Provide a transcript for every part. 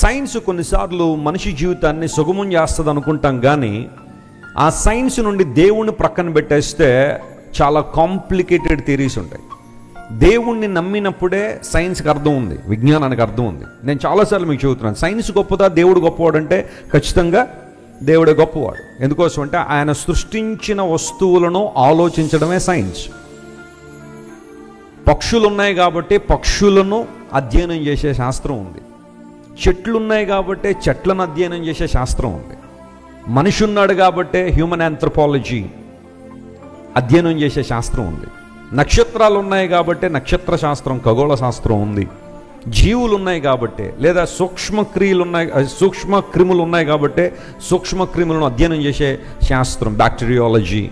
Science కొన్నిసార్లు మనిషి జీవితాన్ని సుగమం చేస్తుంది అనుకుంటాం, కానీ ఆ సైన్స్ నుండి దేవుణ్ణి ప్రక్కన పెట్టేస్తే చాలా కాంప్లికేటెడ్ థియరీస్ ఉంటాయి. దేవుణ్ణి నమ్మినప్పుడే సైన్స్కి అర్థం ఉంది, విజ్ఞానానికి అర్థం ఉంది. నేను చాలాసార్లు మీకు చెబుతున్నాను, సైన్స్ గొప్పదా దేవుడు గొప్పవాడు అంటే ఖచ్చితంగా దేవుడే గొప్పవాడు. ఎందుకోసం అంటే ఆయన సృష్టించిన వస్తువులను ఆలోచించడమే సైన్స్. పక్షులు ఉన్నాయి కాబట్టి పక్షులను అధ్యయనం చేసే శాస్త్రం ఉంది. చెట్లు ఉన్నాయి కాబట్టి చెట్లను అధ్యయనం చేసే శాస్త్రం ఉంది. మనిషి ఉన్నాడు కాబట్టి హ్యూమన్ ఆంథ్రోపాలజీ అధ్యయనం చేసే శాస్త్రం ఉంది. నక్షత్రాలు ఉన్నాయి కాబట్టి నక్షత్ర శాస్త్రం, ఖగోళ శాస్త్రం ఉంది. జీవులు ఉన్నాయి కాబట్టి, లేదా సూక్ష్మ క్రిములు ఉన్నాయి కాబట్టి సూక్ష్మ క్రిములను అధ్యయనం చేసే శాస్త్రం, బ్యాక్టీరియాలజీ,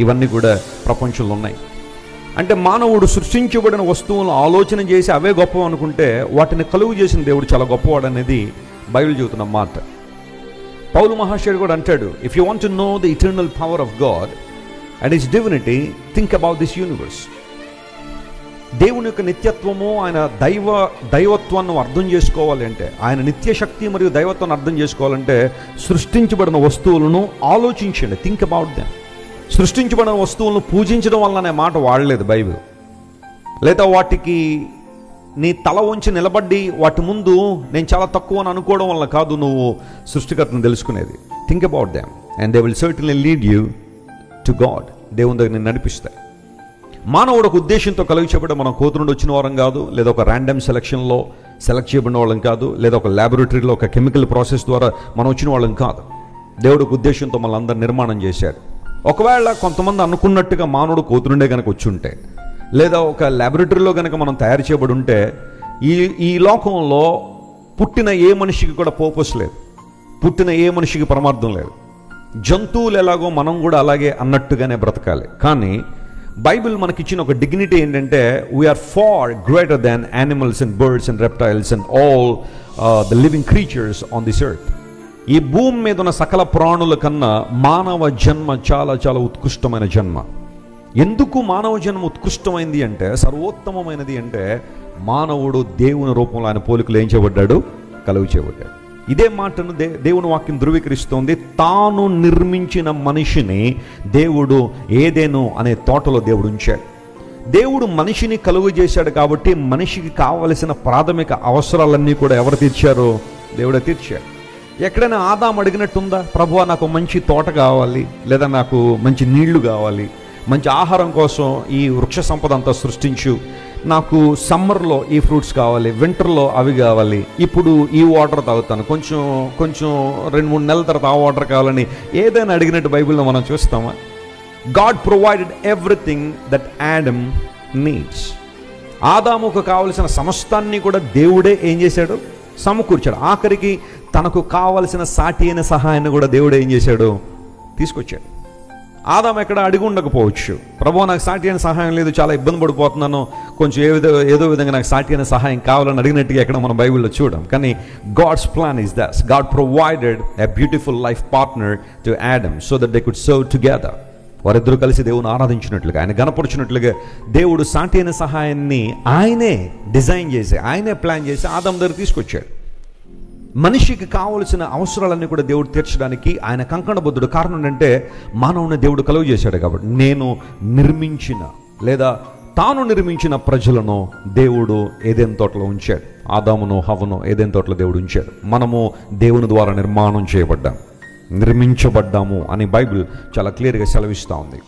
ఇవన్నీ కూడా ప్రపంచంలో ఉన్నాయి. అంటే మానవుడు సృష్టించబడిన వస్తువులను ఆలోచన చేసి అవే గొప్ప అనుకుంటే వాటిని కలుగు చేసిన దేవుడు చాలా గొప్పవాడు అనేది బైబిల్ చెబుతున్న మాట. పౌలు మహాశయుడు కూడా అంటాడు, if you want to know the eternal power of God and his divinity, think about this universe. దేవుని యొక్క నిత్యత్వము, ఆయన దైవత్వాన్ని అర్థం చేసుకోవాలి అంటే, ఆయన నిత్యశక్తి మరియు దైవత్వాన్ని అర్థం చేసుకోవాలంటే సృష్టించబడిన వస్తువులను ఆలోచించండి. Think about them. సృష్టించబడిన వస్తువులను పూజించడం వల్ల అనే మాట వాడలేదు బైబిల్. లేదా వాటికి నీ తల వంచి నిలబడి వాటి ముందు నేను చాలా తక్కువ అని అనుకోవడం వల్ల కాదు నువ్వు సృష్టికర్తను తెలుసుకునేది. Think about them and they will certainly lead you to God. దేవుని దగ్గర నేను నడిపిస్తాయి. మానవుడు ఒక ఉద్దేశంతో కలిగి చెప్పడం, మనం కోతు నుండి వచ్చిన వారం కాదు, లేదా ఒక ర్యాండమ్ సెలక్షన్లో సెలెక్ట్ చేయబడిన వాళ్ళం కాదు, లేదా ఒక ల్యాబొరేటరీలో ఒక కెమికల్ ప్రాసెస్ ద్వారా మనం వచ్చిన వాళ్ళం కాదు. దేవుడు ఒక ఉద్దేశంతో మళ్ళీ అందరు నిర్మాణం చేశాడు. ఒకవేళ కొంతమంది అనుకున్నట్టుగా మానవుడు కోతు నుండే కనుక వచ్చి ఉంటే, లేదా ఒక ల్యాబొరేటరీలో కనుక మనం తయారు చేయబడి ఉంటే, ఈ లోకంలో పుట్టిన ఏ మనిషికి కూడా పర్పస్ లేదు, పుట్టిన ఏ మనిషికి పరమార్థం లేదు. జంతువులు ఎలాగో మనం కూడా అలాగే అన్నట్టుగానే బ్రతకాలి. కానీ బైబిల్ మనకిచ్చిన ఒక డిగ్నిటీ ఏంటంటే, we're far greater than animals and birds and reptiles and all the living creatures on this earth. ఈ భూమి మీద ఉన్న సకల ప్రాణుల కన్నా మానవ జన్మ చాలా చాలా ఉత్కృష్టమైన జన్మ. ఎందుకు మానవ జన్మ ఉత్కృష్టమైంది అంటే, సర్వోత్తమమైనది అంటే, మానవుడు దేవుని రూపంలో ఆయన పోలికలు ఏం చేయబడ్డాడు, కలుగు చేయబడ్డాడు. ఇదే మాటను దేవుని వాక్యం ధృవీకరిస్తోంది. తాను నిర్మించిన మనిషిని దేవుడు ఏదెను అనే తోటలో దేవుడు ఉంచాడు. దేవుడు మనిషిని కలుగు చేశాడు కాబట్టి మనిషికి కావలసిన ప్రాథమిక అవసరాలన్నీ కూడా ఎవరు తీర్చారో, దేవుడే తీర్చాడు. ఎక్కడైనా ఆదాం అడిగినట్టుందా, ప్రభువా నాకు మంచి తోట కావాలి, లేదా నాకు మంచి నీళ్లు కావాలి, మంచి ఆహారం కోసం ఈ వృక్ష సంపద అంతా సృష్టించు, నాకు సమ్మర్లో ఈ ఫ్రూట్స్ కావాలి, వింటర్లో అవి కావాలి, ఇప్పుడు ఈ వాటర్ తాగుతాను, కొంచెం 2-3 నెలల తర్వాత ఆ వాటర్ కావాలని ఏదైనా అడిగినట్టు బైబిల్లో మనం చూస్తామా? God provided everything that Adam needs. ఆదాముకు కావలసిన సమస్తాన్ని కూడా దేవుడే ఏం చేశాడు, సమకూర్చాడు. ఆఖరికి తనకు కావలసిన సాటి అయిన సహాయాన్ని కూడా దేవుడే ఏం చేశాడు, తీసుకొచ్చాడు. ఆదాం ఎక్కడ అడిగి ఉండకపోవచ్చు, ప్రభువా నాకు సాటి అయిన సహాయం లేదు, చాలా ఇబ్బంది పడిపోతున్నాను, కొంచెం ఏదో విధంగా నాకు సాటి అయిన సహాయం కావాలని అడిగినట్టుగా ఎక్కడ మనం బైబిల్లో చూడం. కానీ God's plan is that God provided a beautiful life partner to Adam so that they could serve together. వారిద్దరూ కలిసి దేవుని ఆరాధించినట్లుగా, ఆయన గణపరిచినట్లుగా దేవుడు సాటి అయిన సహాయాన్ని ఆయనే డిజైన్ చేసి, ఆయనే ప్లాన్ చేసి ఆదాం దగ్గర తీసుకొచ్చాడు. మనిషికి కావలసిన అవసరాలన్నీ కూడా దేవుడు తీర్చడానికి ఆయన కంకణబద్ధుడు. కారణం ఏంటంటే మానవుని దేవుడు కలుగు చేశాడు కాబట్టి. తాను నిర్మించిన ప్రజలను దేవుడు ఏదెన్ తోటలో ఉంచాడు. ఆదామును హవ్వను ఏదెన్ తోటలో దేవుడు ఉంచాడు. మనము దేవుని ద్వారా నిర్మించబడ్డాము అని బైబిల్ చాలా క్లియర్గా సెలవిస్తూ ఉంది.